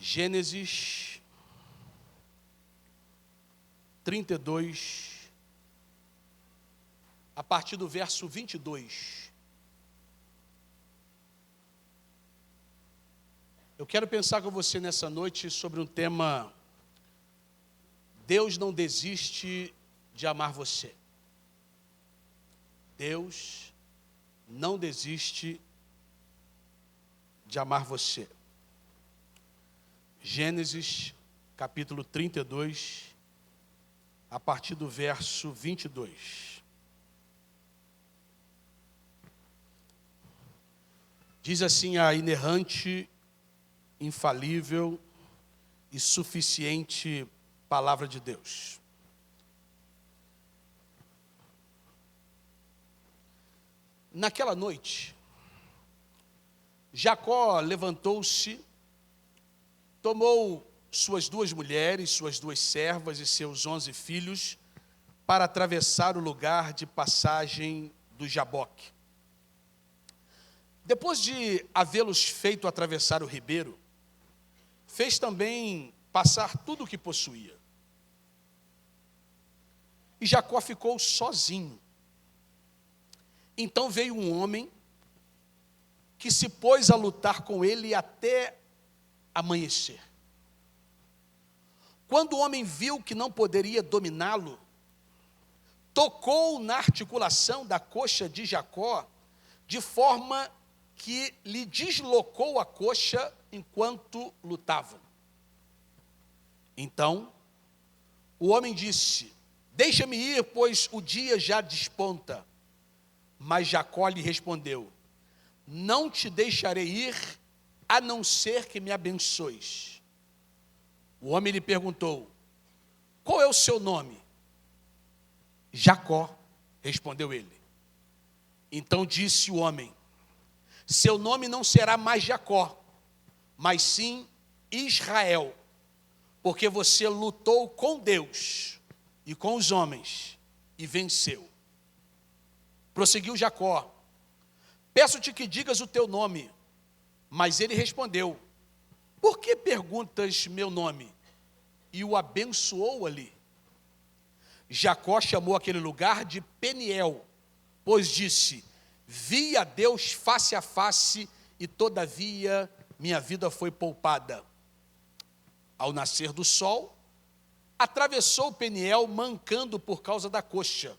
Gênesis 32, a partir do verso 22. Eu quero pensar com você nessa noite sobre um tema: Deus não desiste de amar você. Deus não desiste de amar você. Gênesis, capítulo 32, a partir do verso 22. Diz assim a inerrante, infalível e suficiente palavra de Deus. Naquela noite, Jacó levantou-se, tomou suas 2 mulheres, suas 2 servas e seus 11 filhos para atravessar o lugar de passagem do Jaboque. Depois de havê-los feito atravessar o ribeiro, fez também passar tudo o que possuía. E Jacó ficou sozinho. Então veio um homem que se pôs a lutar com ele até amanhecer. Quando o homem viu que não poderia dominá-lo, tocou na articulação da coxa de Jacó, de forma que lhe deslocou a coxa enquanto lutavam. Então, o homem disse: deixa-me ir, pois o dia já desponta. Mas Jacó lhe respondeu: não te deixarei ir, a não ser que me abençoes. O homem lhe perguntou: qual é o seu nome? Jacó, respondeu ele. Então disse o homem: seu nome não será mais Jacó, mas sim Israel, porque você lutou com Deus e com os homens e venceu. Prosseguiu Jacó: peço-te que digas o teu nome. Mas ele respondeu: por que perguntas meu nome? E o abençoou ali. Jacó chamou aquele lugar de Peniel, pois disse: vi a Deus face a face, e todavia minha vida foi poupada. Ao nascer do sol, atravessou Peniel mancando por causa da coxa.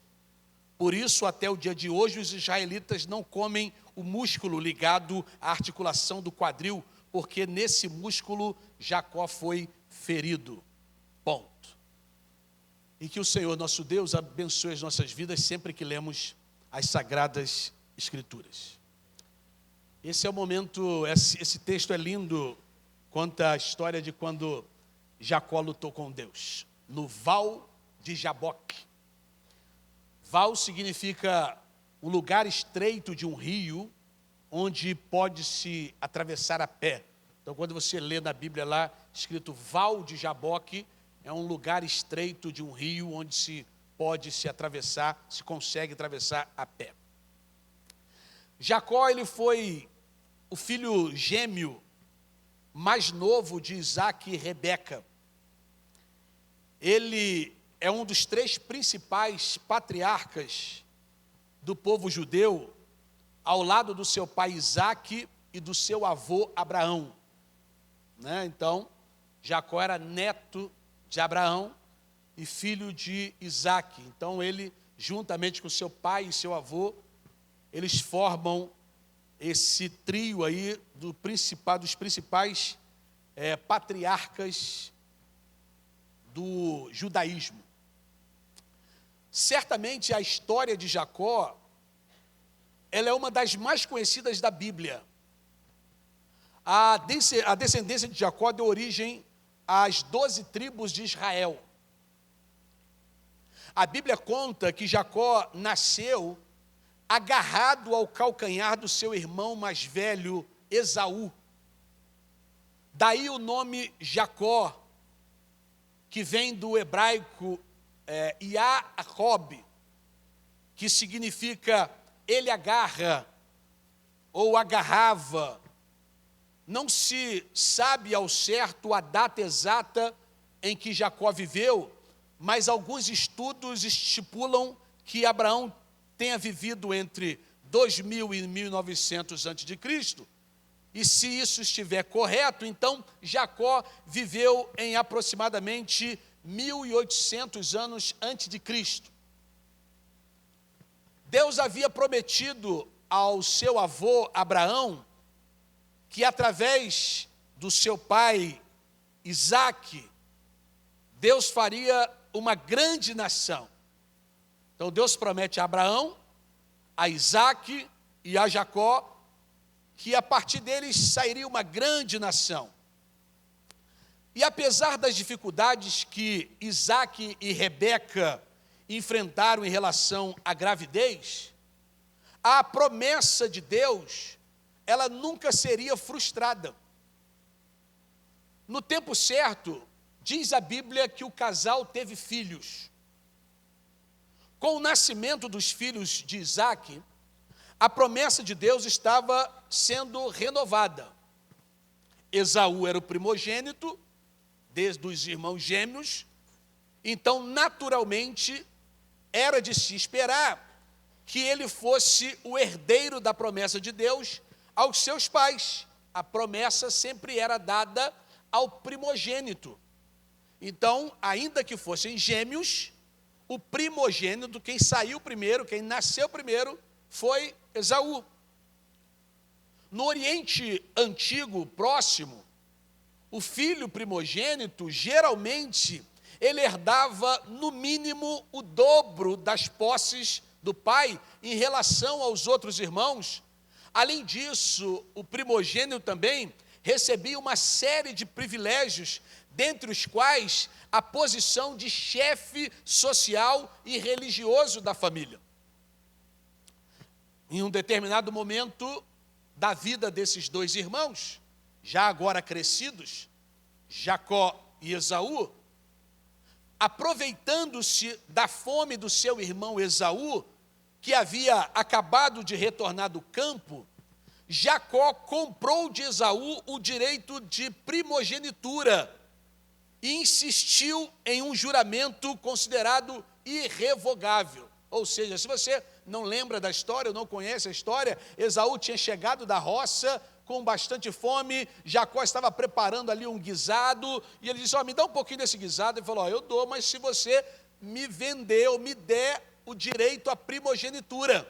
Por isso, até o dia de hoje, os israelitas não comem o músculo ligado à articulação do quadril, porque nesse músculo Jacó foi ferido. Ponto. E que o Senhor, nosso Deus, abençoe as nossas vidas sempre que lemos as Sagradas Escrituras. Esse é o momento, esse texto é lindo, conta a história de quando Jacó lutou com Deus, no Val de Jaboque. Val significa um lugar estreito de um rio, onde pode-se atravessar a pé. Então, quando você lê na Bíblia lá, escrito Val de Jaboque, é um lugar estreito de um rio, onde se consegue atravessar a pé. Jacó, ele foi o filho gêmeo mais novo de Isaac e Rebeca. Ele é um dos 3 principais patriarcas do povo judeu, ao lado do seu pai Isaac e do seu avô Abraão. Então, Jacó era neto de Abraão e filho de Isaac. Então, ele, juntamente com seu pai e seu avô, eles formam esse trio aí dos principais patriarcas do judaísmo. Certamente a história de Jacó, ela é uma das mais conhecidas da Bíblia. A descendência de Jacó deu origem às 12 tribos de Israel. A Bíblia conta que Jacó nasceu agarrado ao calcanhar do seu irmão mais velho, Esaú. Daí o nome Jacó, que vem do hebraico Yaakov, que significa ele agarra ou agarrava. não se sabe ao certo a data exata em que Jacó viveu, mas alguns estudos estipulam que Abraão tenha vivido entre 2000 e 1900 a.C., e se isso estiver correto, então Jacó viveu em aproximadamente 1800 anos antes de Cristo. Deus havia prometido ao seu avô Abraão que através do seu pai Isaque, Deus faria uma grande nação. Então Deus promete a Abraão, a Isaque e a Jacó que a partir deles sairia uma grande nação. E apesar das dificuldades que Isaque e Rebeca enfrentaram em relação à gravidez, a promessa de Deus, ela nunca seria frustrada. No tempo certo, diz a Bíblia que o casal teve filhos. Com o nascimento dos filhos de Isaque, a promessa de Deus estava sendo renovada. Esaú era o primogênito, desde os irmãos gêmeos, então, naturalmente, era de se esperar que ele fosse o herdeiro da promessa de Deus aos seus pais. A promessa sempre era dada ao primogênito. Então, ainda que fossem gêmeos, o primogênito, quem saiu primeiro, quem nasceu primeiro, foi Esaú. No Oriente Antigo, próximo, o filho primogênito, geralmente, ele herdava, no mínimo, o dobro das posses do pai em relação aos outros irmãos. Além disso, o primogênito também recebia uma série de privilégios, dentre os quais a posição de chefe social e religioso da família. Em um determinado momento da vida desses dois irmãos, já agora crescidos, Jacó e Esaú, aproveitando-se da fome do seu irmão Esaú, que havia acabado de retornar do campo, Jacó comprou de Esaú o direito de primogenitura e insistiu em um juramento considerado irrevogável. Ou seja, se você não lembra da história, ou não conhece a história, Esaú tinha chegado da roça com bastante fome, Jacó estava preparando ali um guisado, e ele disse, me dá um pouquinho desse guisado. Ele falou, eu dou, mas se você me vender ou me der o direito à primogenitura.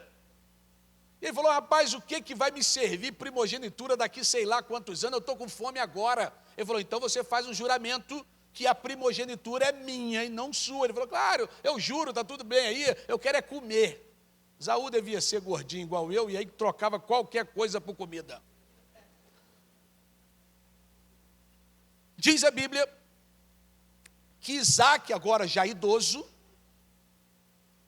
E ele falou, rapaz, o que vai me servir primogenitura daqui sei lá quantos anos, eu estou com fome agora. Ele falou, então você faz um juramento que a primogenitura é minha e não sua. Ele falou, claro, eu juro, está tudo bem aí, eu quero é comer. Esaú devia ser gordinho igual eu, e aí trocava qualquer coisa por comida. Diz a Bíblia que Isaque, agora já idoso,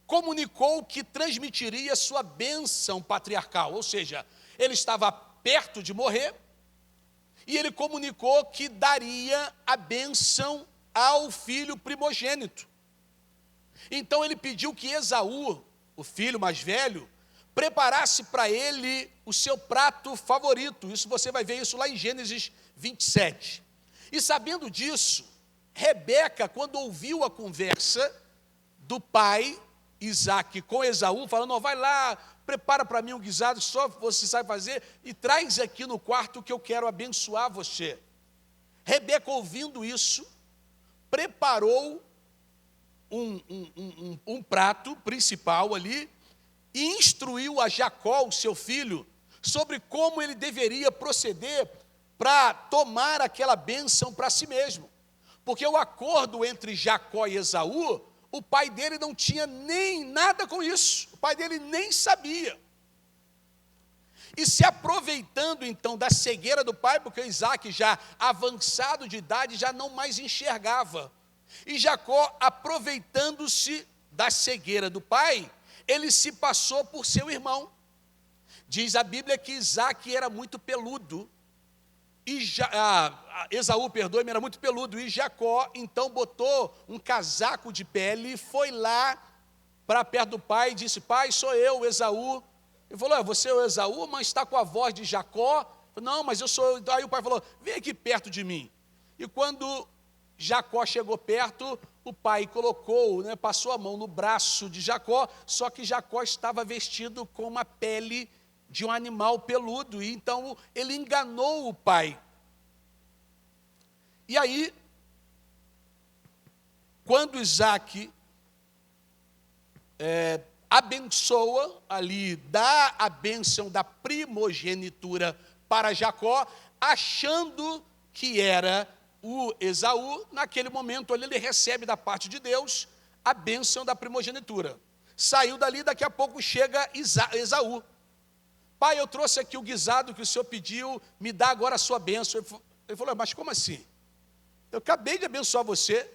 comunicou que transmitiria sua bênção patriarcal, ou seja, ele estava perto de morrer, e ele comunicou que daria a bênção ao filho primogênito. Então ele pediu que Esaú, o filho mais velho, preparasse para ele o seu prato favorito. Isso você vai ver isso lá em Gênesis 27. E sabendo disso, Rebeca, quando ouviu a conversa do pai Isaque com Esaú, falando, vai lá, prepara para mim um guisado, só você sabe fazer, e traz aqui no quarto que eu quero abençoar você. Rebeca, ouvindo isso, preparou um prato principal ali, e instruiu a Jacó, o seu filho, sobre como ele deveria proceder para tomar aquela bênção para si mesmo. Porque o acordo entre Jacó e Esaú, o pai dele não tinha nem nada com isso, o pai dele nem sabia. E se aproveitando então da cegueira do pai, porque Isaque já avançado de idade, já não mais enxergava. E Jacó, aproveitando-se da cegueira do pai, ele se passou por seu irmão. Diz a Bíblia que Isaque era muito peludo, Esaú, perdoe-me, era muito peludo, e Jacó então botou um casaco de pele, foi lá para perto do pai e disse, pai, sou eu, Esaú. Ele falou, você é o Esaú, mas está com a voz de Jacó. Não, mas eu sou... Aí o pai falou, vem aqui perto de mim. E quando Jacó chegou perto, o pai colocou, né, passou a mão no braço de Jacó, só que Jacó estava vestido com uma pele de um animal peludo, e então ele enganou o pai. E aí, quando Isaac abençoa ali, dá a bênção da primogenitura para Jacó, achando que era o Esaú, naquele momento ali ele recebe da parte de Deus a bênção da primogenitura. Saiu dali, daqui a pouco chega Esaú. Pai, eu trouxe aqui o guisado que o senhor pediu, me dá agora a sua bênção. Ele falou, mas como assim? Eu acabei de abençoar você.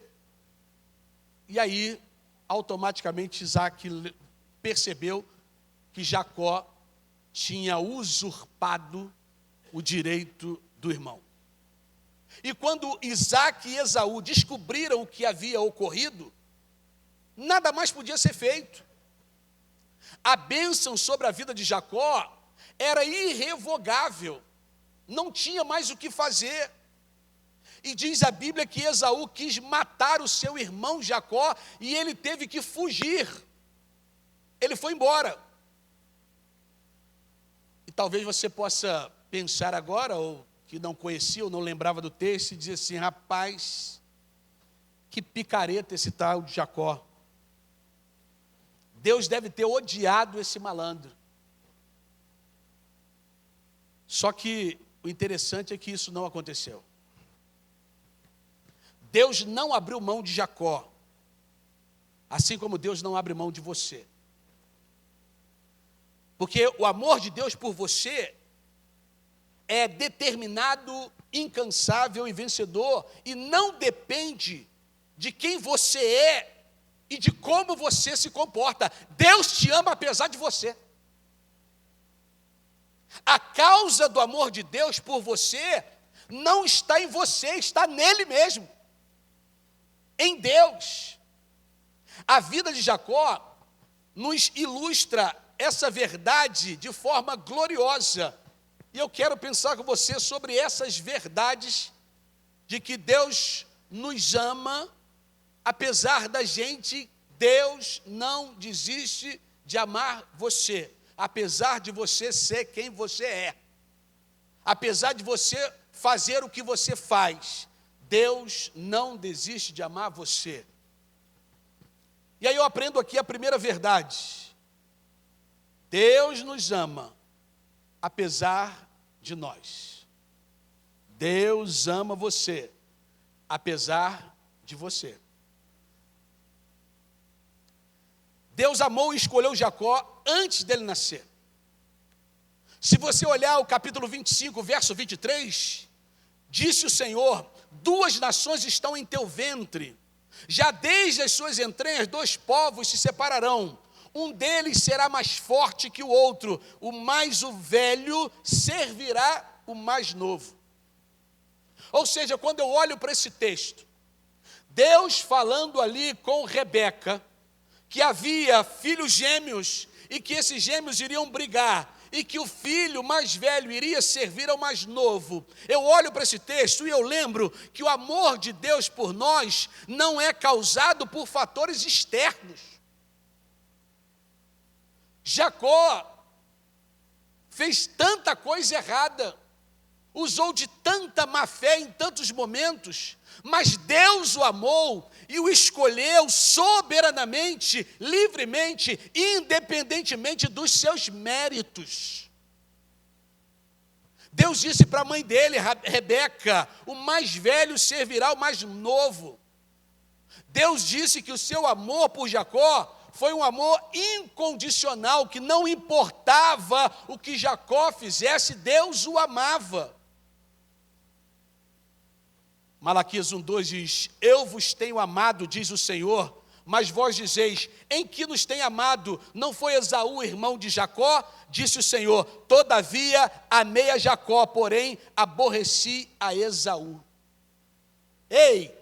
E aí, automaticamente, Isaac percebeu que Jacó tinha usurpado o direito do irmão. E quando Isaac e Esaú descobriram o que havia ocorrido, nada mais podia ser feito. A bênção sobre a vida de Jacó era irrevogável, não tinha mais o que fazer. E diz a Bíblia que Esaú quis matar o seu irmão Jacó e ele teve que fugir. Ele foi embora. E talvez você possa pensar agora, ou que não conhecia, ou não lembrava do texto, e dizer assim, rapaz, que picareta esse tal de Jacó. Deus deve ter odiado esse malandro. Só que o interessante é que isso não aconteceu. Deus não abriu mão de Jacó, assim como Deus não abre mão de você. Porque o amor de Deus por você é determinado, incansável e vencedor, e não depende de quem você é e de como você se comporta. Deus te ama apesar de você. A causa do amor de Deus por você não está em você, está nele mesmo. Em Deus. A vida de Jacó nos ilustra essa verdade de forma gloriosa. E eu quero pensar com você sobre essas verdades de que Deus nos ama, apesar da gente, Deus não desiste de amar você, apesar de você ser quem você é. Apesar de você fazer o que você faz, Deus não desiste de amar você. E aí eu aprendo aqui a primeira verdade. Deus nos ama, apesar de nós. Deus ama você, apesar de você. Deus amou e escolheu Jacó antes dele nascer. Se você olhar o capítulo 25, verso 23, disse o Senhor, 2 nações estão em teu ventre, já desde as suas entranhas 2 povos se separarão, um deles será mais forte que o outro, o velho servirá o mais novo. Ou seja, quando eu olho para esse texto, Deus falando ali com Rebeca, que havia filhos gêmeos, e que esses gêmeos iriam brigar, e que o filho mais velho iria servir ao mais novo. Eu olho para esse texto e eu lembro que o amor de Deus por nós não é causado por fatores externos. Jacó fez tanta coisa errada, usou de tanta má fé em tantos momentos, mas Deus o amou e o escolheu soberanamente, livremente, independentemente dos seus méritos. Deus disse para a mãe dele, Rebeca, o mais velho servirá ao mais novo. Deus disse que o seu amor por Jacó foi um amor incondicional, que não importava o que Jacó fizesse, Deus o amava. Malaquias 1:2 diz, eu vos tenho amado, diz o Senhor, mas vós dizeis, em que nos tem amado? Não foi Esaú, irmão de Jacó? Disse o Senhor, todavia amei a Jacó, porém aborreci a Esaú. Ei,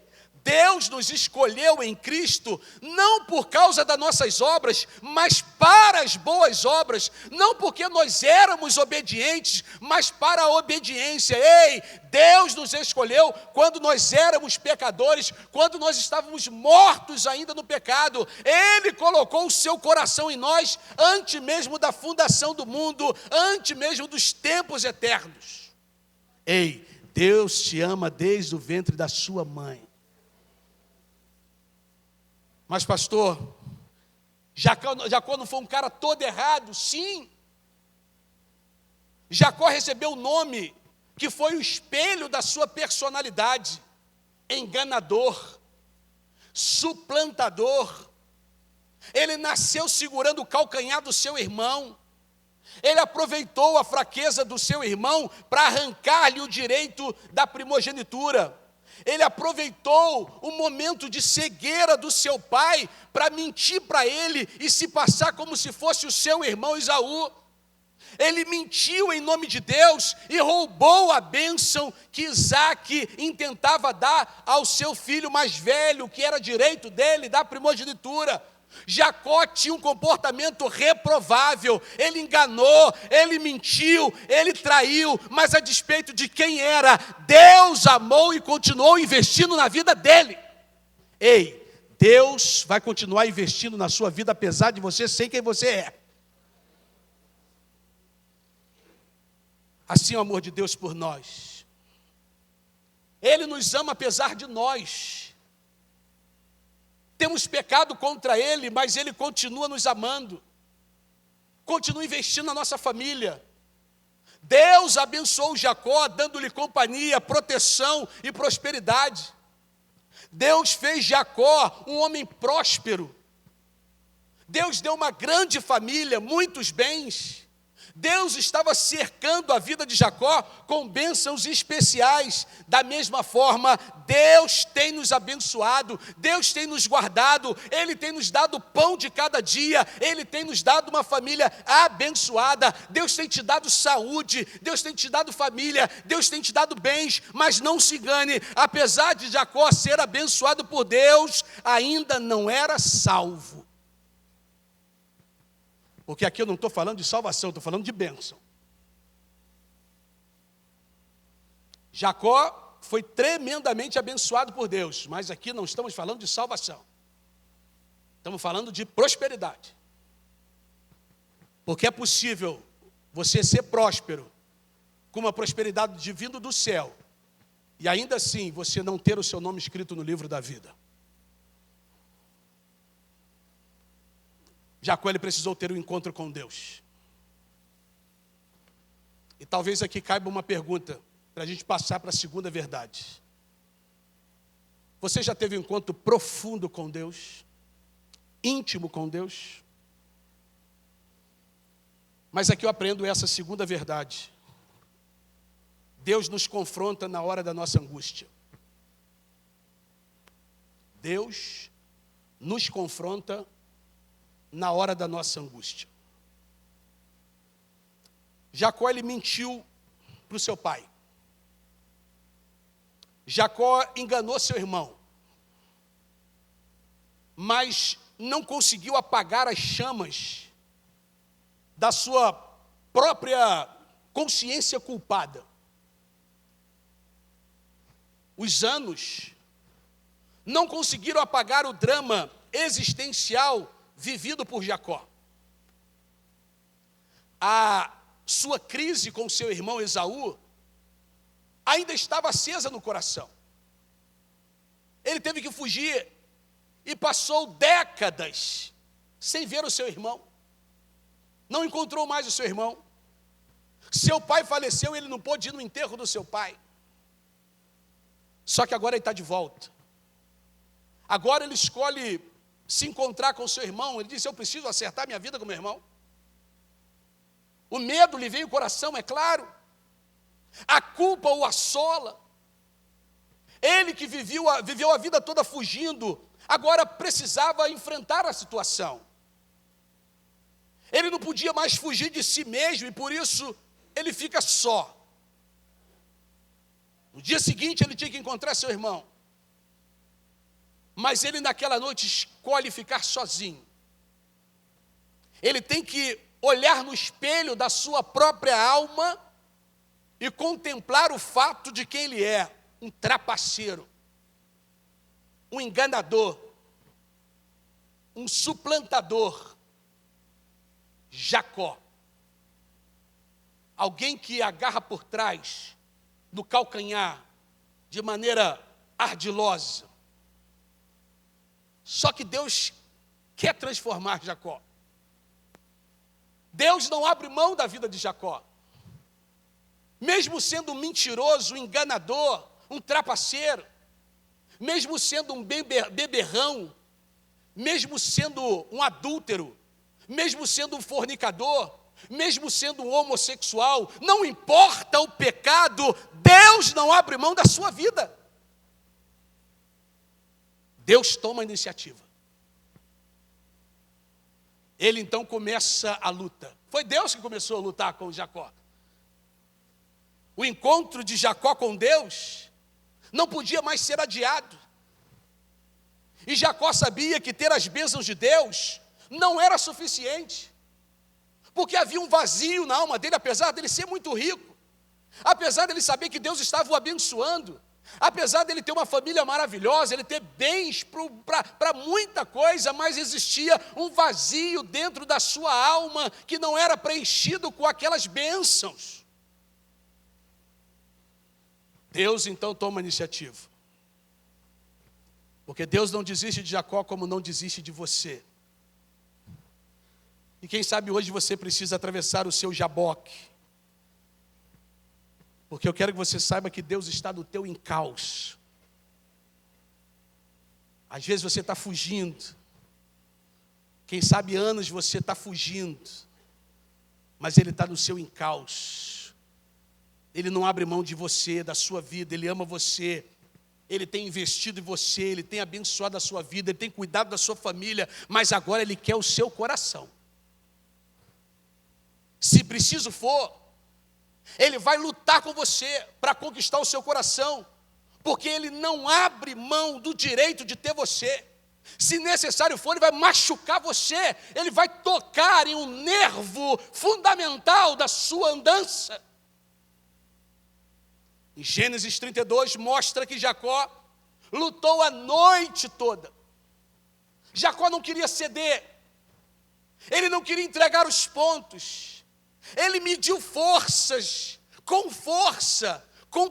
Deus nos escolheu em Cristo, não por causa das nossas obras, mas para as boas obras, não porque nós éramos obedientes, mas para a obediência. Ei, Deus nos escolheu quando nós éramos pecadores, quando nós estávamos mortos ainda no pecado. Ele colocou o seu coração em nós antes mesmo da fundação do mundo, antes mesmo dos tempos eternos. Ei, Deus te ama desde o ventre da sua mãe. Mas pastor, Jacó não foi um cara todo errado? Sim. Jacó recebeu o nome que foi o espelho da sua personalidade: enganador, suplantador. Ele nasceu segurando o calcanhar do seu irmão. Ele aproveitou a fraqueza do seu irmão para arrancar-lhe o direito da primogenitura. Ele aproveitou o momento de cegueira do seu pai para mentir para ele e se passar como se fosse o seu irmão Esaú. Ele mentiu em nome de Deus e roubou a bênção que Isaac intentava dar ao seu filho mais velho, que era direito dele, da primogenitura. Jacó tinha um comportamento reprovável, ele enganou, ele mentiu, ele traiu, mas a despeito de quem era, Deus amou e continuou investindo na vida dele. Ei, Deus vai continuar investindo na sua vida, apesar de você ser quem você é. Assim é o amor de Deus por nós. Ele nos ama apesar de nós. Temos pecado contra Ele, mas Ele continua nos amando. Continua investindo na nossa família. Deus abençoou Jacó, dando-lhe companhia, proteção e prosperidade. Deus fez Jacó um homem próspero. Deus deu uma grande família, muitos bens. Deus estava cercando a vida de Jacó com bênçãos especiais. Da mesma forma, Deus tem nos abençoado, Deus tem nos guardado, Ele tem nos dado o pão de cada dia, Ele tem nos dado uma família abençoada. Deus tem te dado saúde, Deus tem te dado família, Deus tem te dado bens, mas não se engane, apesar de Jacó ser abençoado por Deus, ainda não era salvo. Porque aqui eu não estou falando de salvação, estou falando de bênção. Jacó foi tremendamente abençoado por Deus, mas aqui não estamos falando de salvação. Estamos falando de prosperidade. Porque é possível você ser próspero, com uma prosperidade vindo do céu, e ainda assim você não ter o seu nome escrito no livro da vida. Jacó, ele precisou ter um encontro com Deus. E talvez aqui caiba uma pergunta, para a gente passar para a segunda verdade. Você já teve um encontro profundo com Deus? Íntimo com Deus? Mas aqui eu aprendo essa segunda verdade. Deus nos confronta na hora da nossa angústia. Deus nos confronta na hora da nossa angústia. Jacó, ele mentiu para o seu pai. Jacó enganou seu irmão, mas não conseguiu apagar as chamas da sua própria consciência culpada. Os anos não conseguiram apagar o drama existencial vivido por Jacó. A sua crise com seu irmão Esaú ainda estava acesa no coração. Ele teve que fugir e passou décadas sem ver o seu irmão. Não encontrou mais o seu irmão. Seu pai faleceu e ele não pôde ir no enterro do seu pai. Só que agora ele está de volta. Agora ele escolhe se encontrar com o seu irmão. Ele disse: eu preciso acertar minha vida com meu irmão. O medo lhe veio ao coração, é claro. A culpa o assola. Ele que viveu a vida toda fugindo, agora precisava enfrentar a situação. Ele não podia mais fugir de si mesmo e por isso ele fica só. No dia seguinte ele tinha que encontrar seu irmão. mas ele naquela noite escolhe ficar sozinho. Ele tem que olhar no espelho da sua própria alma e contemplar o fato de quem ele é, um trapaceiro, um enganador, um suplantador, Jacó. Alguém que agarra por trás, no calcanhar, de maneira ardilosa. Só que Deus quer transformar Jacó. Deus não abre mão da vida de Jacó. Mesmo sendo um mentiroso, um enganador, um trapaceiro, mesmo sendo um beberrão, mesmo sendo um adúltero, mesmo sendo um fornicador, mesmo sendo um homossexual, não importa o pecado, Deus não abre mão da sua vida. Deus toma a iniciativa. Ele então começa a luta. Foi Deus que começou a lutar com Jacó. O encontro de Jacó com Deus não podia mais ser adiado. E Jacó sabia que ter as bênçãos de Deus não era suficiente, porque havia um vazio na alma dele, apesar dele ser muito rico, apesar dele saber que Deus estava o abençoando, apesar dele ter uma família maravilhosa, ele ter bens para muita coisa, mas existia um vazio dentro da sua alma que não era preenchido com aquelas bênçãos. Deus então toma a iniciativa, porque Deus não desiste de Jacó como não desiste de você. E quem sabe hoje você precisa atravessar o seu Jaboque, porque eu quero que você saiba que Deus está no teu encalço. Às vezes você está fugindo, quem sabe anos você está fugindo, mas Ele está no seu encalço. Ele não abre mão de você, da sua vida, Ele ama você. Ele tem investido em você, Ele tem abençoado a sua vida, Ele tem cuidado da sua família, mas agora Ele quer o seu coração. Se preciso for, Ele vai lutar com você para conquistar o seu coração, porque Ele não abre mão do direito de ter você. Se necessário for, Ele vai machucar você, Ele vai tocar em um nervo fundamental da sua andança. Em Gênesis 32 mostra que Jacó lutou a noite toda. Jacó não queria ceder, ele não queria entregar os pontos, ele mediu forças, com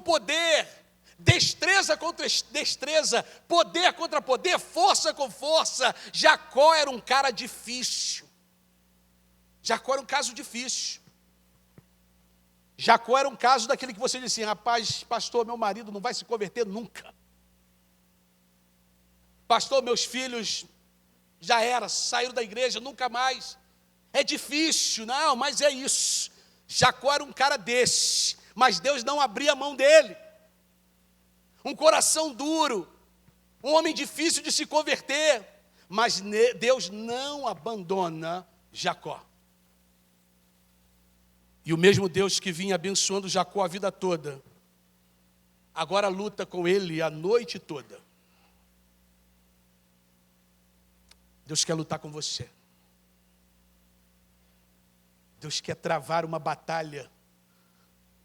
poder, destreza contra destreza, poder contra poder, força com força. Jacó era um cara difícil. Jacó era um caso difícil. Jacó era um caso daquele que você disse assim: rapaz, pastor, meu marido não vai se converter nunca. Pastor, meus filhos já era, saíram da igreja, nunca mais. É difícil, não, mas é isso. Jacó era um cara desse, mas Deus não abria a mão dele. Um coração duro, um homem difícil de se converter, mas Deus não abandona Jacó. E o mesmo Deus que vinha abençoando Jacó a vida toda, agora luta com ele a noite toda. Deus quer lutar com você. Deus quer travar uma batalha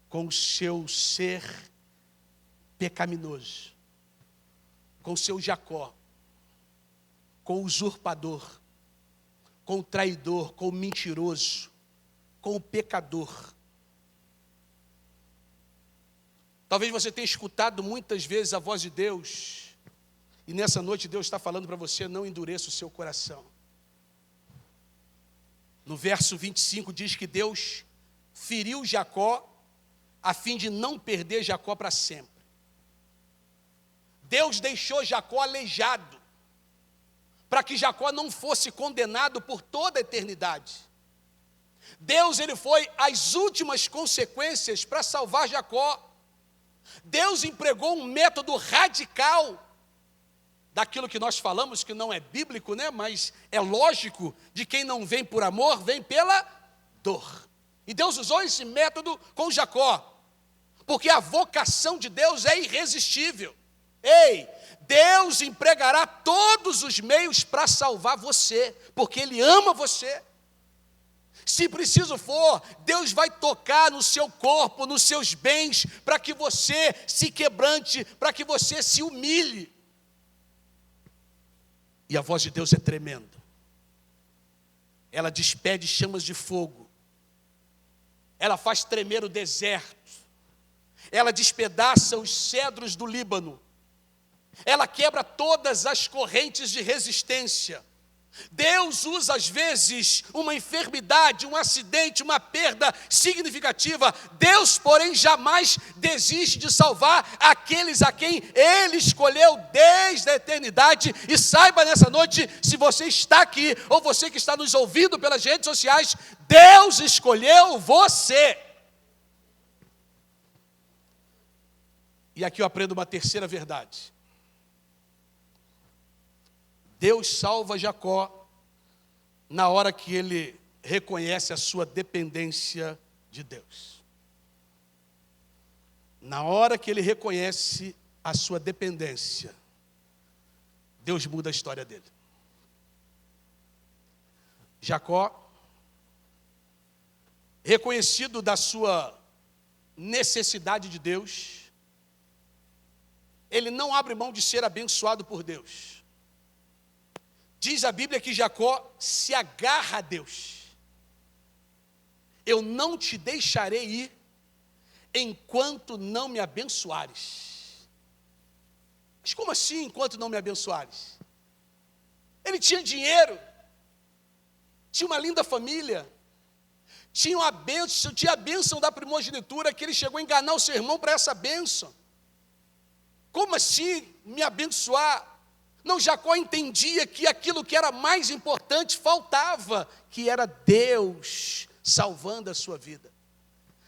com o seu ser pecaminoso, com o seu Jacó, com o usurpador, com o traidor, com o mentiroso, com o pecador. Talvez você tenha escutado muitas vezes a voz de Deus, e nessa noite Deus está falando para você: não endureça o seu coração. No verso 25 diz que Deus feriu Jacó a fim de não perder Jacó para sempre. Deus deixou Jacó aleijado, para que Jacó não fosse condenado por toda a eternidade. Deus, ele foi às últimas consequências para salvar Jacó. Deus empregou um método radical, daquilo que nós falamos que não é bíblico, né? Mas é lógico, de quem não vem por amor, vem pela dor. E Deus usou esse método com Jacó, porque a vocação de Deus é irresistível. Ei, Deus empregará todos os meios para salvar você, porque Ele ama você. Se preciso for, Deus vai tocar no seu corpo, nos seus bens, para que você se quebrante, para que você se humilhe. E a voz de Deus é tremenda. Ela despede chamas de fogo. Ela faz tremer o deserto. Ela despedaça os cedros do Líbano. Ela quebra todas as correntes de resistência. Deus usa às vezes uma enfermidade, um acidente, uma perda significativa. Deus, porém, jamais desiste de salvar aqueles a quem Ele escolheu desde a eternidade. E saiba nessa noite, se você está aqui ou você que está nos ouvindo pelas redes sociais, Deus escolheu você. E aqui eu aprendo uma terceira verdade. Deus salva Jacó na hora que ele reconhece a sua dependência de Deus. Na hora que ele reconhece a sua dependência, Deus muda a história dele. Jacó, reconhecido da sua necessidade de Deus, ele não abre mão de ser abençoado por Deus. Diz a Bíblia que Jacó se agarra a Deus. Eu não te deixarei ir enquanto não me abençoares. Mas como assim, enquanto não me abençoares? Ele tinha dinheiro, tinha uma linda família, tinha a bênção da primogenitura, que ele chegou a enganar o seu irmão para essa bênção. Como assim me abençoar? Não, Jacó entendia que aquilo que era mais importante faltava, que era Deus salvando a sua vida.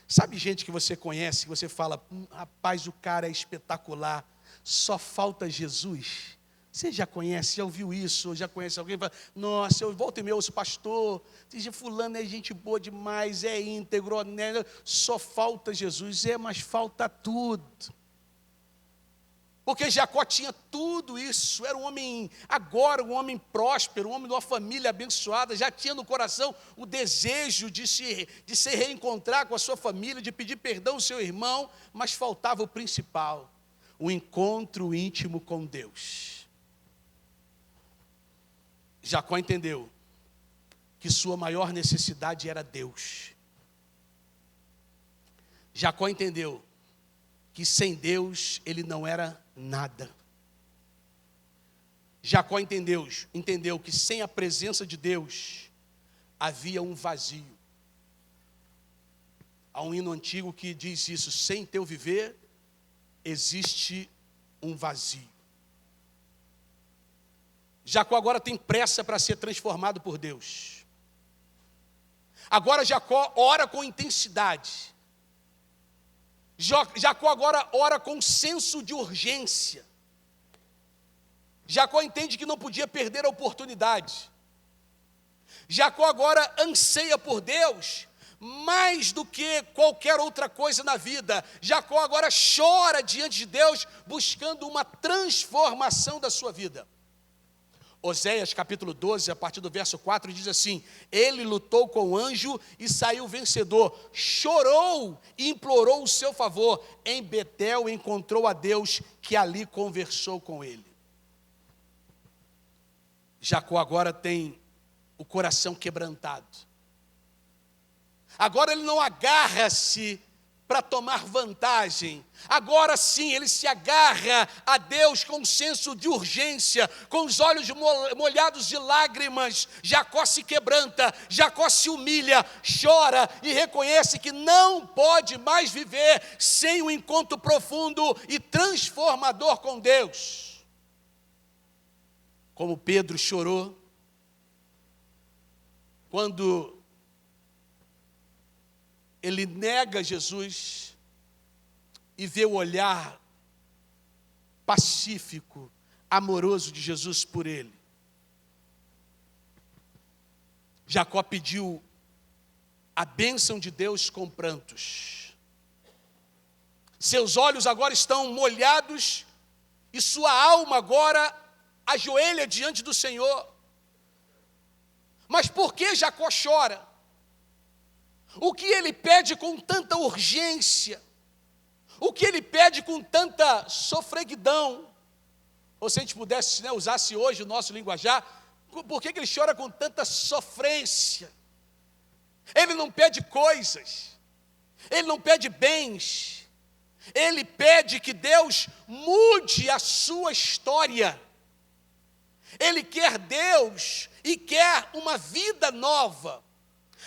Sabe gente que você conhece, que você fala, rapaz, o cara é espetacular, só falta Jesus. Você já conhece, já ouviu isso, ou já conhece alguém? Fala, nossa, eu volto e meia ouço, pastor, fulano é gente boa demais, é íntegro, né? Só falta Jesus, mas falta tudo. Porque Jacó tinha tudo isso, era um homem, agora um homem próspero, um homem de uma família abençoada, já tinha no coração o desejo de se reencontrar com a sua família, de pedir perdão ao seu irmão, mas faltava o principal, o encontro íntimo com Deus. Jacó entendeu que sua maior necessidade era Deus. Jacó entendeu que sem Deus ele não era nada. Jacó entendeu que sem a presença de Deus havia um vazio. Há um hino antigo que diz isso: sem teu viver existe um vazio. Jacó agora tem pressa para ser transformado por Deus. Agora Jacó ora com intensidade. Jacó agora ora com senso de urgência. Jacó entende que não podia perder a oportunidade. Jacó agora anseia por Deus mais do que qualquer outra coisa na vida. Jacó agora chora diante de Deus, buscando uma transformação da sua vida. Oséias capítulo 12, a partir do verso 4, diz assim: ele lutou com o anjo e saiu vencedor, chorou e implorou o seu favor. Em Betel encontrou a Deus, que ali conversou com ele. Jacó agora tem o coração quebrantado. Agora ele não agarra-se para tomar vantagem. Agora sim, ele se agarra a Deus com um senso de urgência, com os olhos molhados de lágrimas. Jacó se quebranta, Jacó se humilha, chora e reconhece que não pode mais viver sem um encontro profundo e transformador com Deus. Como Pedro chorou quando ele nega Jesus e vê o olhar pacífico, amoroso de Jesus por ele. Jacó pediu a bênção de Deus com prantos. Seus olhos agora estão molhados e sua alma agora ajoelha diante do Senhor. Mas por que Jacó chora? O que ele pede com tanta urgência? O que ele pede com tanta sofreguidão? Ou se a gente pudesse, né, usasse hoje o nosso linguajar, por que ele chora com tanta sofrência? Ele não pede coisas, ele não pede bens, ele pede que Deus mude a sua história. Ele quer Deus e quer uma vida nova.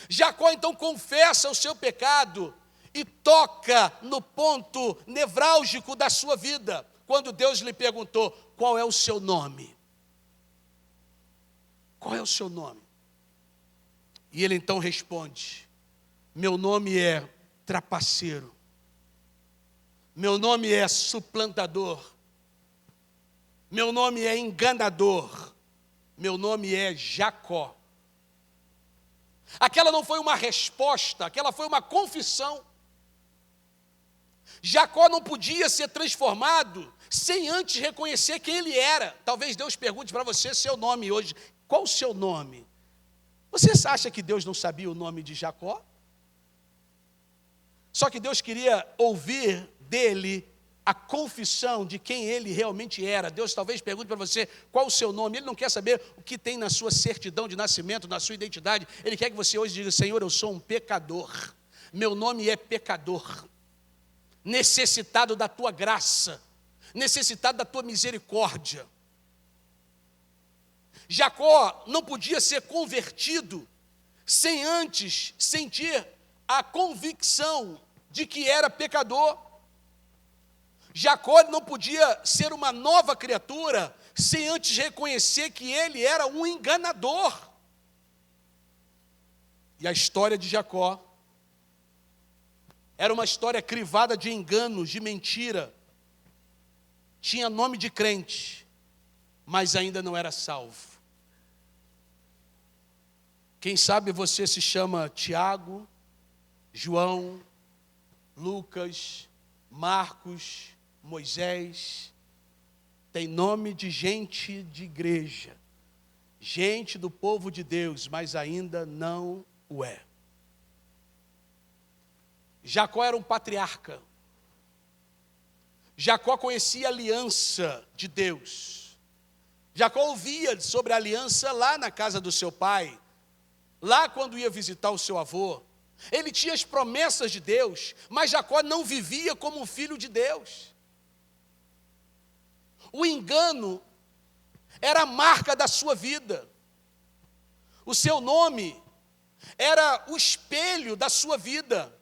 Jacó então confessa o seu pecado e toca no ponto nevrálgico da sua vida, quando Deus lhe perguntou: qual é o seu nome? Qual é o seu nome? E ele então responde: meu nome é trapaceiro, meu nome é suplantador, meu nome é enganador, meu nome é Jacó. Aquela não foi uma resposta, aquela foi uma confissão. Jacó não podia ser transformado sem antes reconhecer quem ele era. Talvez Deus pergunte para você seu nome hoje. Qual o seu nome? Você acha que Deus não sabia o nome de Jacó? Só que Deus queria ouvir dele a confissão de quem ele realmente era. Deus talvez pergunte para você qual o seu nome. Ele não quer saber o que tem na sua certidão de nascimento, na sua identidade. Ele quer que você hoje diga: Senhor, eu sou um pecador. Meu nome é pecador. Necessitado da tua graça, necessitado da tua misericórdia. Jacó não podia ser convertido sem antes sentir a convicção de que era pecador. Jacó não podia ser uma nova criatura sem antes reconhecer que ele era um enganador. E a história de Jacó era uma história crivada de enganos, de mentira. Tinha nome de crente, mas ainda não era salvo. Quem sabe você se chama Tiago, João, Lucas, Marcos, Moisés. Tem nome de gente de igreja, gente do povo de Deus, mas ainda não o é. Jacó era um patriarca. Jacó conhecia a aliança de Deus. Jacó ouvia sobre a aliança lá na casa do seu pai, lá quando ia visitar o seu avô. Ele tinha as promessas de Deus, mas Jacó não vivia como um filho de Deus. O engano era a marca da sua vida. O seu nome era o espelho da sua vida.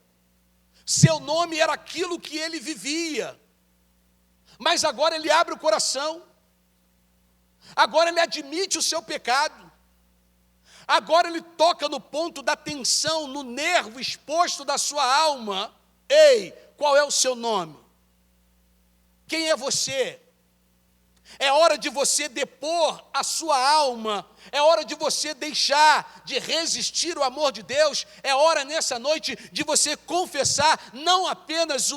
Seu nome era aquilo que ele vivia. Mas agora ele abre o coração. Agora ele admite o seu pecado. Agora ele toca no ponto da tensão, no nervo exposto da sua alma. Ei, qual é o seu nome? Quem é você? É hora de você depor a sua alma. É hora de você deixar de resistir ao amor de Deus. É hora nessa noite de você confessar não apenas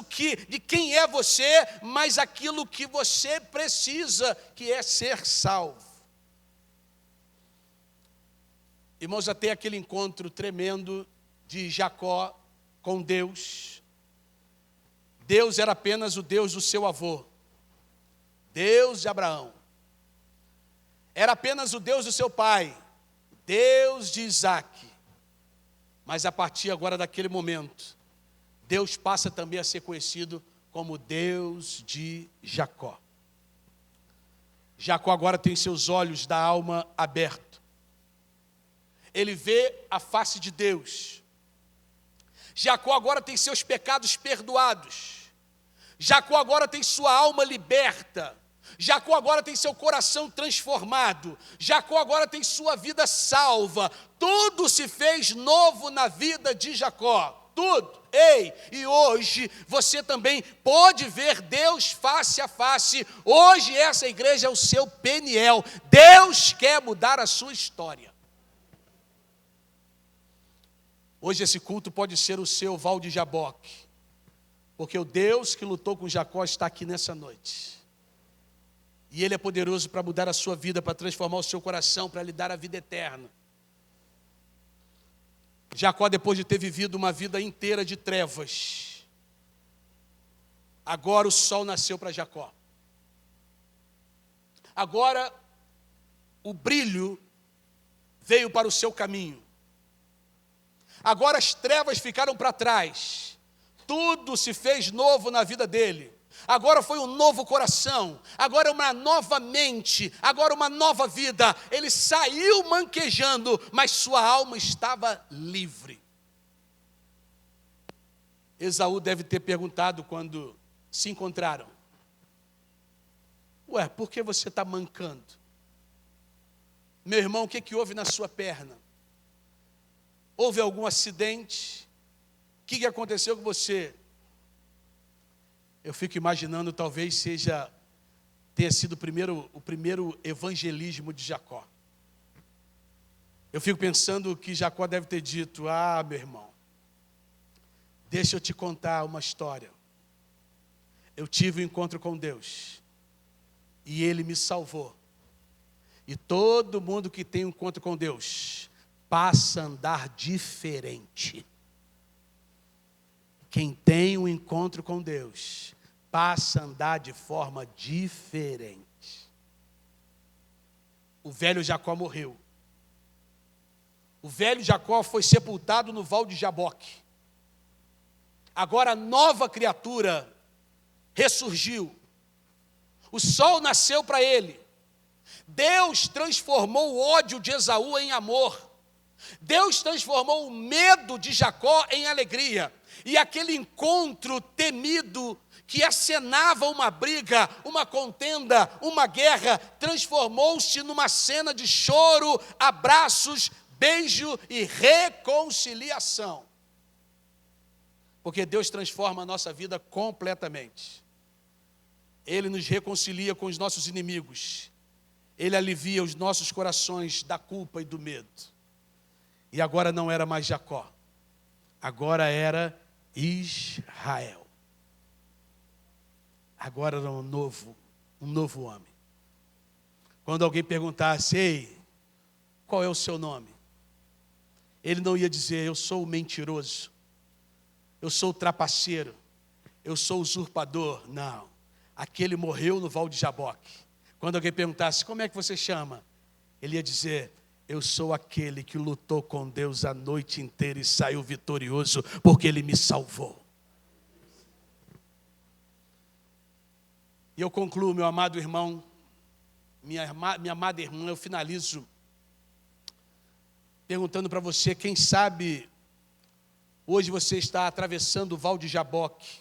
de quem é você, mas aquilo que você precisa, que é ser salvo. Irmãos, até aquele encontro tremendo de Jacó com Deus, Deus era apenas o Deus do seu avô, Deus de Abraão. Era apenas o Deus do seu pai, Deus de Isaac. Mas a partir agora daquele momento, Deus passa também a ser conhecido como Deus de Jacó. Jacó agora tem seus olhos da alma abertos. Ele vê a face de Deus. Jacó agora tem seus pecados perdoados. Jacó agora tem sua alma liberta. Jacó agora tem seu coração transformado. Jacó agora tem sua vida salva. Tudo se fez novo na vida de Jacó. Tudo. Ei, e hoje você também pode ver Deus face a face. Hoje essa igreja é o seu Peniel. Deus quer mudar a sua história. Hoje esse culto pode ser o seu Val de Jaboque, porque o Deus que lutou com Jacó está aqui nessa noite. E Ele é poderoso para mudar a sua vida, para transformar o seu coração, para lhe dar a vida eterna. Jacó, depois de ter vivido uma vida inteira de trevas, agora o sol nasceu para Jacó. Agora o brilho veio para o seu caminho. Agora as trevas ficaram para trás. Tudo se fez novo na vida dele. Agora foi um novo coração, agora uma nova mente, agora uma nova vida. Ele saiu manquejando, mas sua alma estava livre. Esaú deve ter perguntado quando se encontraram: ué, por que você está mancando? Meu irmão, o que houve na sua perna? Houve algum acidente? O que aconteceu com você? Eu fico imaginando, talvez tenha sido o primeiro evangelismo de Jacó. Eu fico pensando que Jacó deve ter dito: ah, meu irmão, deixa eu te contar uma história. Eu tive um encontro com Deus e Ele me salvou. E todo mundo que tem um encontro com Deus passa a andar diferente. Quem tem um encontro com Deus passa a andar de forma diferente. O velho Jacó morreu. O velho Jacó foi sepultado no val de Jaboque. Agora a nova criatura ressurgiu. O sol nasceu para ele. Deus transformou o ódio de Esaú em amor. Deus transformou o medo de Jacó em alegria. E aquele encontro temido, que acenava uma briga, uma contenda, uma guerra, transformou-se numa cena de choro, abraços, beijo e reconciliação. Porque Deus transforma a nossa vida completamente. Ele nos reconcilia com os nossos inimigos. Ele alivia os nossos corações da culpa e do medo. E agora não era mais Jacó. Agora era Israel. Agora era um novo homem. Quando alguém perguntasse: ei, qual é o seu nome? Ele não ia dizer: eu sou o mentiroso, eu sou o trapaceiro, eu sou o usurpador. Não. Aquele morreu no val de Jaboque. Quando alguém perguntasse: como é que você chama? Ele ia dizer: eu sou aquele que lutou com Deus a noite inteira e saiu vitorioso, porque Ele me salvou. E eu concluo, meu amado irmão, minha amada irmã, eu finalizo perguntando para você: quem sabe hoje você está atravessando o val de Jaboque,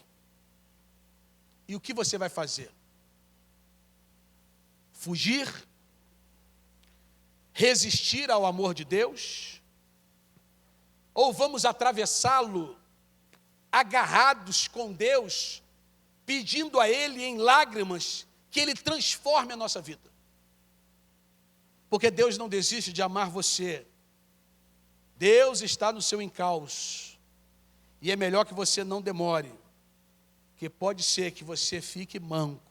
e o que você vai fazer? Fugir? Resistir ao amor de Deus? Ou vamos atravessá-lo agarrados com Deus, pedindo a Ele em lágrimas que Ele transforme a nossa vida? Porque Deus não desiste de amar você. Deus está no seu encalço. E é melhor que você não demore, porque pode ser que você fique manco.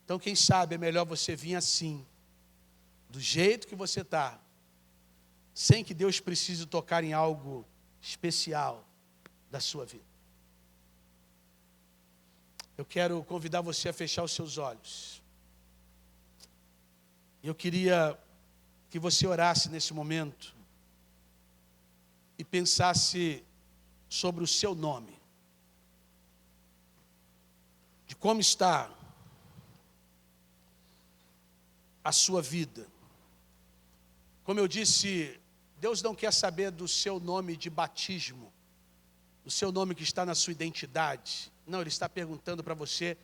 Então, quem sabe é melhor você vir assim, do jeito que você está, sem que Deus precise tocar em algo especial da sua vida. Eu quero convidar você a fechar os seus olhos. Eu queria que você orasse nesse momento e pensasse sobre o seu nome, de como está a sua vida. Como eu disse, Deus não quer saber do seu nome de batismo, do seu nome que está na sua identidade. Não, Ele está perguntando para você: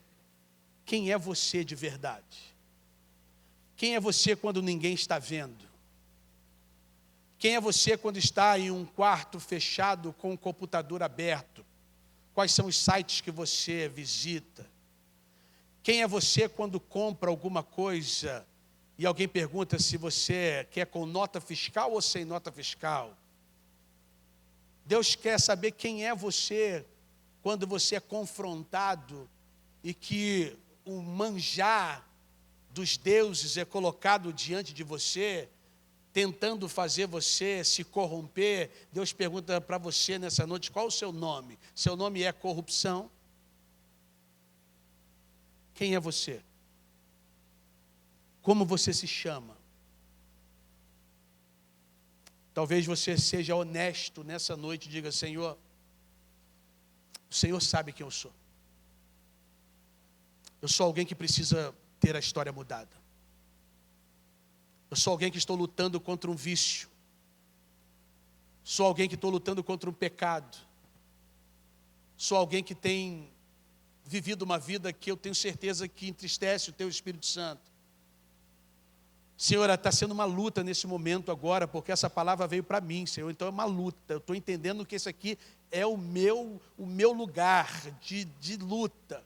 quem é você de verdade? Quem é você quando ninguém está vendo? Quem é você quando está em um quarto fechado com o computador aberto? Quais são os sites que você visita? Quem é você quando compra alguma coisa e alguém pergunta se você quer com nota fiscal ou sem nota fiscal? Deus quer saber quem é você quando você é confrontado e que o manjar dos deuses é colocado diante de você, tentando fazer você se corromper, Deus pergunta para você nessa noite, qual o seu nome? Seu nome é corrupção? Quem é você? Como você se chama? Talvez você seja honesto nessa noite e diga, Senhor, o Senhor sabe quem eu sou. Eu sou alguém que precisa ter a história mudada. Eu sou alguém que estou lutando contra um vício. Sou alguém que estou lutando contra um pecado. Sou alguém que tem vivido uma vida que eu tenho certeza que entristece o Teu Espírito Santo. Senhor, está sendo uma luta nesse momento agora, porque essa palavra veio para mim, Senhor. Então é uma luta. Eu estou entendendo que esse aqui é o meu lugar de luta.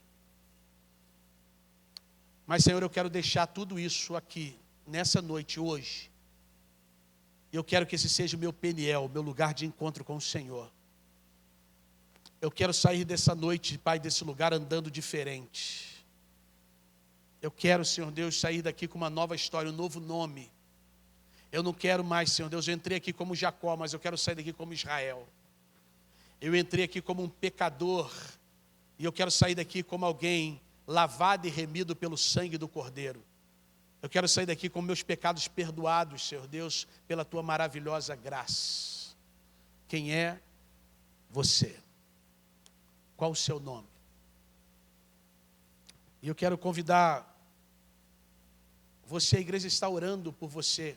Mas, Senhor, eu quero deixar tudo isso aqui, nessa noite, hoje. Eu quero que esse seja o meu Peniel, meu lugar de encontro com o Senhor. Eu quero sair dessa noite, Pai, desse lugar andando diferente. Eu quero, Senhor Deus, sair daqui com uma nova história, um novo nome. Eu não quero mais, Senhor Deus, eu entrei aqui como Jacó, mas eu quero sair daqui como Israel. Eu entrei aqui como um pecador, e eu quero sair daqui como alguém lavado e remido pelo sangue do Cordeiro. Eu quero sair daqui com meus pecados perdoados, Senhor Deus, pela Tua maravilhosa graça. Quem é você? Qual o seu nome? E eu quero convidar você, a igreja está orando por você.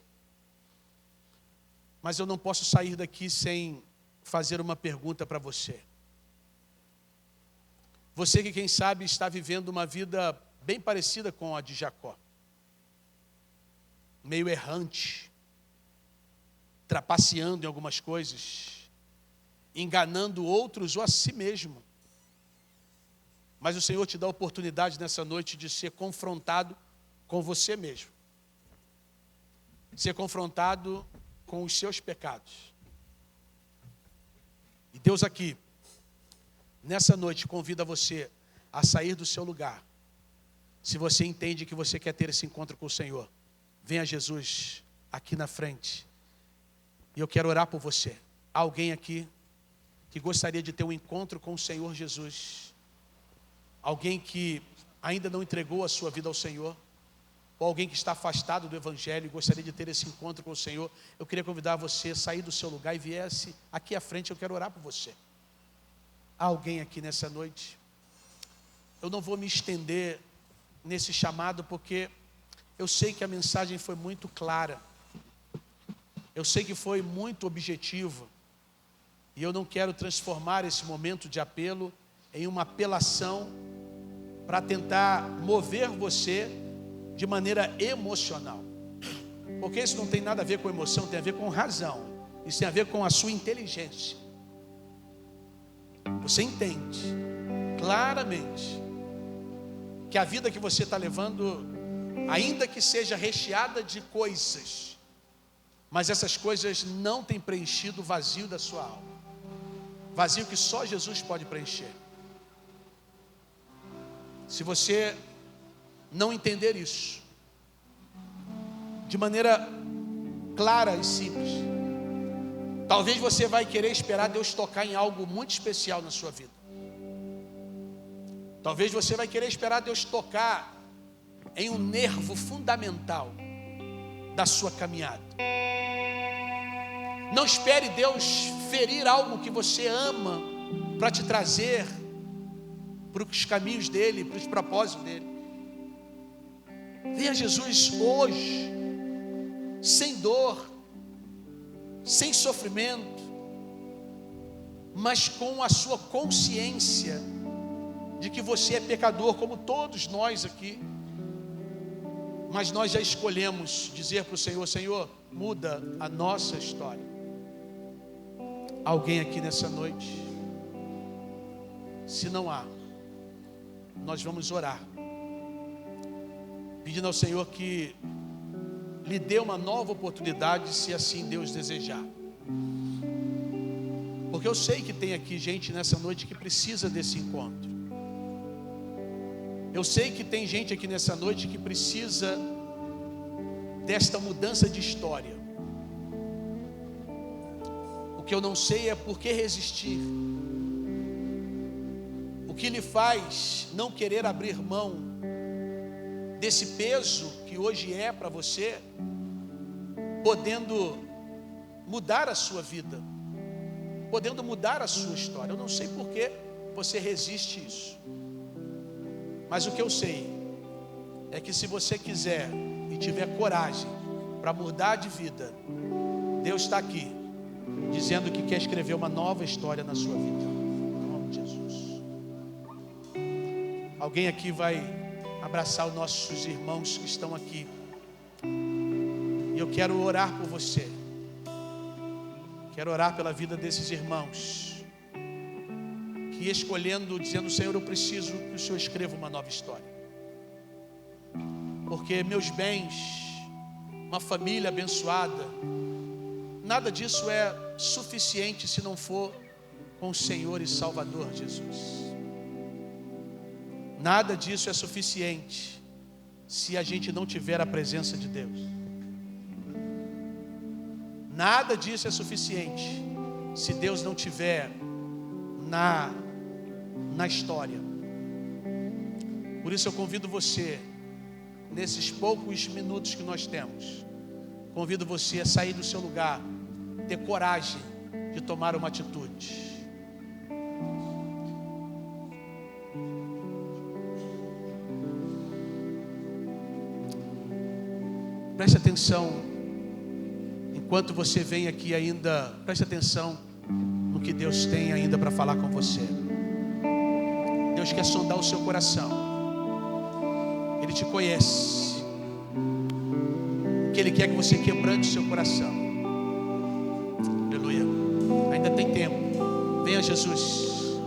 Mas eu não posso sair daqui sem fazer uma pergunta para você. Você que, quem sabe, está vivendo uma vida bem parecida com a de Jacó. Meio errante, trapaceando em algumas coisas, enganando outros ou a si mesmo. Mas o Senhor te dá a oportunidade nessa noite de ser confrontado com você mesmo. Ser confrontado com os seus pecados. E Deus aqui, nessa noite, convida você a sair do seu lugar. Se você entende que você quer ter esse encontro com o Senhor, venha Jesus aqui na frente. E eu quero orar por você. Há alguém aqui que gostaria de ter um encontro com o Senhor Jesus? Alguém que ainda não entregou a sua vida ao Senhor? Ou alguém que está afastado do Evangelho e gostaria de ter esse encontro com o Senhor? Eu queria convidar você a sair do seu lugar e viesse aqui à frente, eu quero orar por você. Há alguém aqui nessa noite? Eu não vou me estender nesse chamado, porque eu sei que a mensagem foi muito clara. Eu sei que foi muito objetiva. E eu não quero transformar esse momento de apelo em uma apelação para tentar mover você de maneira emocional. Porque isso não tem nada a ver com emoção, tem a ver com razão. Isso tem a ver com a sua inteligência. Você entende claramente que a vida que você está levando, ainda que seja recheada de coisas, mas essas coisas não têm preenchido o vazio da sua alma. Vazio que só Jesus pode preencher. Se você não entender isso de maneira clara e simples, talvez você vai querer esperar Deus tocar em algo muito especial na sua vida. Talvez você vai querer esperar Deus tocar em um nervo fundamental da sua caminhada. Não espere Deus ferir algo que você ama para te trazer para os caminhos dele, para os propósitos dele. Venha Jesus hoje, sem dor, sem sofrimento, mas com a sua consciência de que você é pecador, como todos nós aqui. Mas nós já escolhemos dizer para o Senhor: Senhor, muda a nossa história. Alguém aqui nessa noite? Se não há, nós vamos orar, pedindo ao Senhor que lhe dê uma nova oportunidade, se assim Deus desejar. Porque eu sei que tem aqui gente nessa noite que precisa desse encontro. Eu sei que tem gente aqui nessa noite que precisa desta mudança de história. O que eu não sei é por que resistir. O que lhe faz não querer abrir mão desse peso que hoje é para você, podendo mudar a sua vida, podendo mudar a sua história. Eu não sei por que você resiste isso. Mas o que eu sei é que se você quiser e tiver coragem para mudar de vida, Deus está aqui, dizendo que quer escrever uma nova história na sua vida. Em nome de Jesus. Alguém aqui vai abraçar os nossos irmãos que estão aqui. E eu quero orar por você. Quero orar pela vida desses irmãos que escolhendo, dizendo: Senhor, eu preciso que o Senhor escreva uma nova história. Porque meus bens, uma família abençoada, nada disso é suficiente se não for com o Senhor e Salvador Jesus. Nada disso é suficiente se a gente não tiver a presença de Deus. Nada disso é suficiente se Deus não tiver na história. Por isso eu convido você, nesses poucos minutos que nós temos, convido você a sair do seu lugar, ter coragem de tomar uma atitude. Preste atenção, enquanto você vem aqui ainda, preste atenção no que Deus tem ainda para falar com você. Deus quer sondar o seu coração. Ele te conhece. O que Ele quer que você quebrante o seu coração. Aleluia. Ainda tem tempo. Venha, Jesus.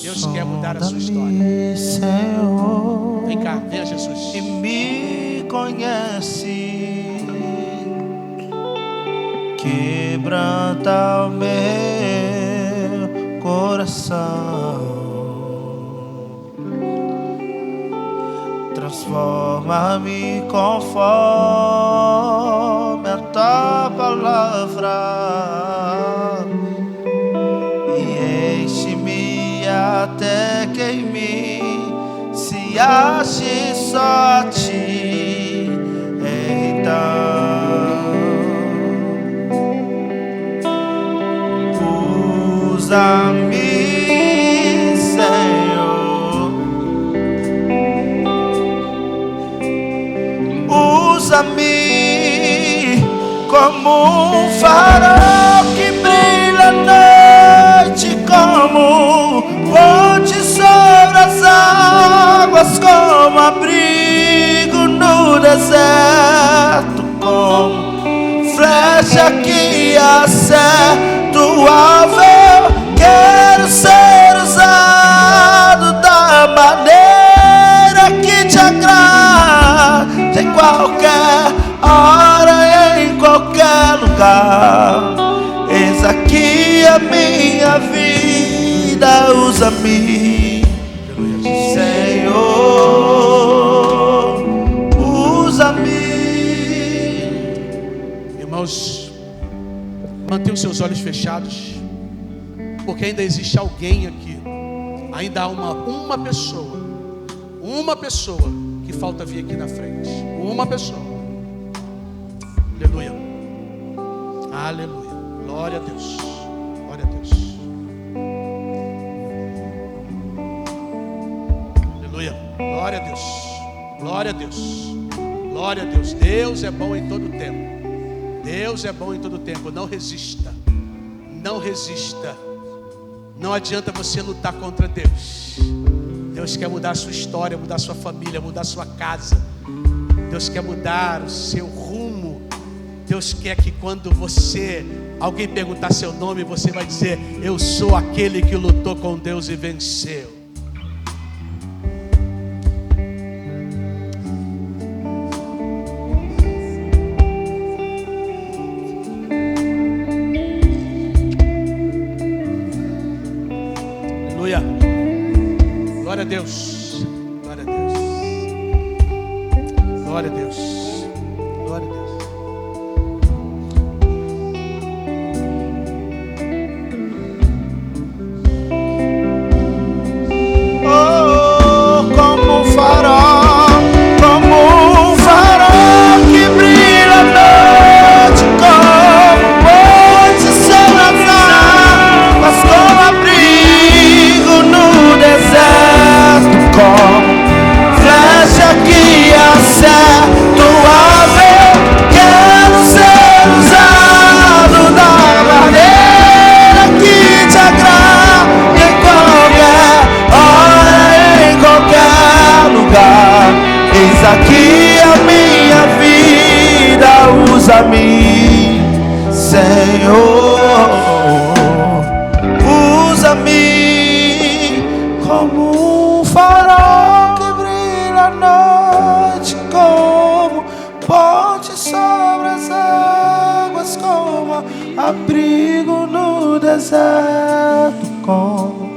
Deus quer mudar a sua história. Senhor, vem cá, venha, Jesus. E me conhece, quebranta o meu coração, transforma-me conforme a tua palavra e enche-me até que em mim se ache só a ti. Então usa-me, Senhor, usa-me como um farol que brilha à noite, como ponte sobre as águas, como abrigo no deserto, como flecha que acerta o alvo. Quero ser usado da maneira que te agrada, em qualquer hora, em qualquer lugar. Eis aqui a minha vida, usa-me, Senhor, usa-me. Irmãos, mantenham seus olhos fechados, porque ainda existe alguém aqui, ainda há uma pessoa que falta vir aqui na frente. Uma pessoa. Aleluia. Aleluia. Glória a Deus. Glória a Deus. Aleluia. Glória a Deus. Glória a Deus. Glória a Deus. Deus é bom em todo tempo. Deus é bom em todo tempo. Não resista. Não resista. Não adianta você lutar contra Deus. Deus quer mudar a sua história, mudar a sua família, mudar a sua casa. Deus quer mudar o seu rumo. Deus quer que quando alguém perguntar seu nome, você vai dizer: eu sou aquele que lutou com Deus e venceu. Glória a Deus. Glória a Deus. Glória a Deus. Como um farol que brilha à noite, como ponte sobre as águas, como abrigo no deserto, como flecha que acerta o alvo. Quero ser usado da maneira que te agrada, em qualquer hora, em qualquer lugar. Eis aqui a minha vida, usa-me, Senhor, usa-me como um farol que brilha à noite, como ponte sobre as águas, como abrigo no deserto, como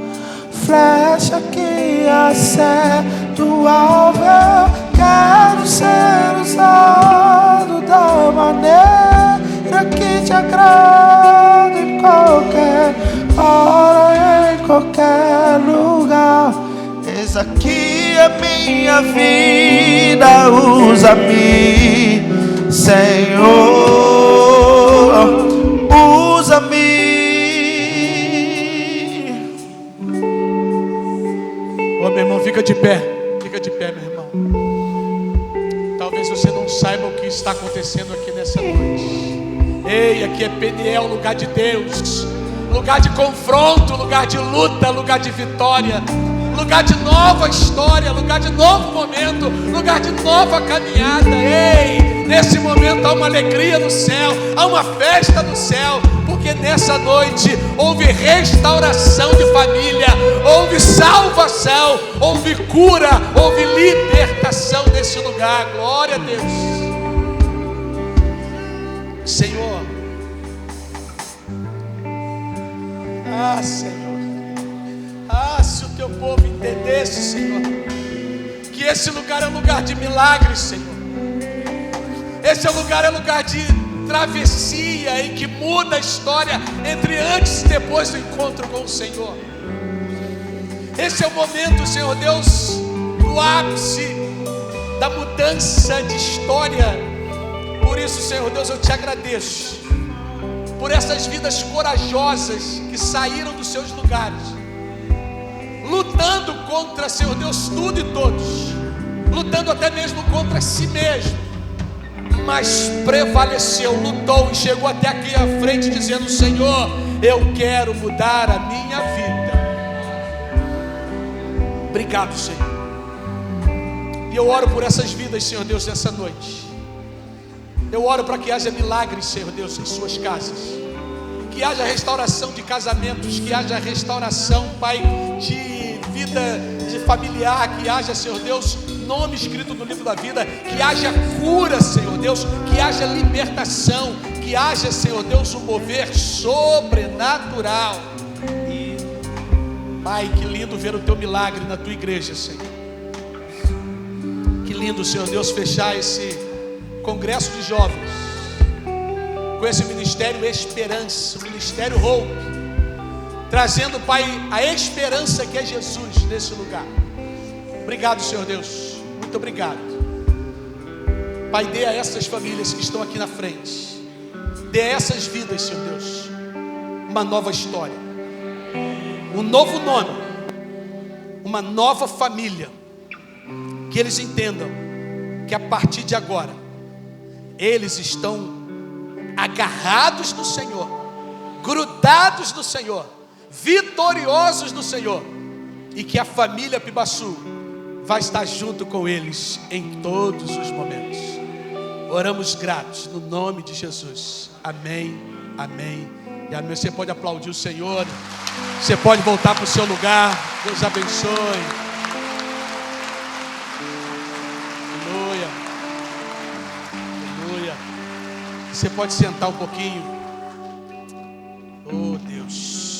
flecha que acerta o alvo. Eu quero ser usado da maneira que te agrada, em qualquer hora, em qualquer lugar. Eis aqui a minha vida, usa-me, Senhor, usa-me. Ô, meu irmão, fica de pé, meu irmão. Talvez você não saiba o que está acontecendo aqui nessa noite. Ei, aqui é Peniel, lugar de Deus, lugar de confronto, lugar de luta, lugar de vitória, lugar de nova história, lugar de novo momento, lugar de nova caminhada. Ei, nesse momento há uma alegria no céu, há uma festa no céu, porque nessa noite houve restauração de família, houve salvação, houve cura, houve libertação nesse lugar. Glória a Deus. Senhor, Senhor, se o teu povo entendesse, Senhor, que esse lugar é um lugar de milagres, Senhor. Esse lugar é lugar de travessia, em que muda a história entre antes e depois do encontro com o Senhor. Esse é o momento, Senhor Deus, do ápice da mudança de história. Por isso, Senhor Deus, eu te agradeço por essas vidas corajosas que saíram dos seus lugares, lutando contra, Senhor Deus, tudo e todos, lutando até mesmo contra si mesmo, mas prevaleceu, lutou e chegou até aqui à frente dizendo: Senhor, eu quero mudar a minha vida. Obrigado, Senhor. E eu oro por essas vidas, Senhor Deus, nessa noite. Eu oro para que haja milagres, Senhor Deus, em suas casas, que haja restauração de casamentos, que haja restauração, Pai, de vida de familiar, que haja, Senhor Deus, nome escrito no livro da vida, que haja cura, Senhor Deus, que haja libertação, que haja, Senhor Deus, um mover sobrenatural. E, Pai, que lindo ver o teu milagre na tua igreja, Senhor. Que lindo, Senhor Deus, fechar esse congresso de jovens com esse ministério Esperança, o ministério Hope, trazendo, Pai, a esperança que é Jesus nesse lugar. Obrigado, Senhor Deus, muito obrigado. Pai, dê a essas famílias que estão aqui na frente, dê a essas vidas, Senhor Deus, uma nova história, um novo nome, uma nova família, que eles entendam que a partir de agora eles estão agarrados no Senhor, grudados no Senhor, vitoriosos no Senhor, e que a família Pibaçu vai estar junto com eles em todos os momentos. Oramos gratos no nome de Jesus. Amém, amém e amém. Você pode aplaudir o Senhor, você pode voltar para o seu lugar. Deus abençoe. Aleluia. Você pode sentar um pouquinho.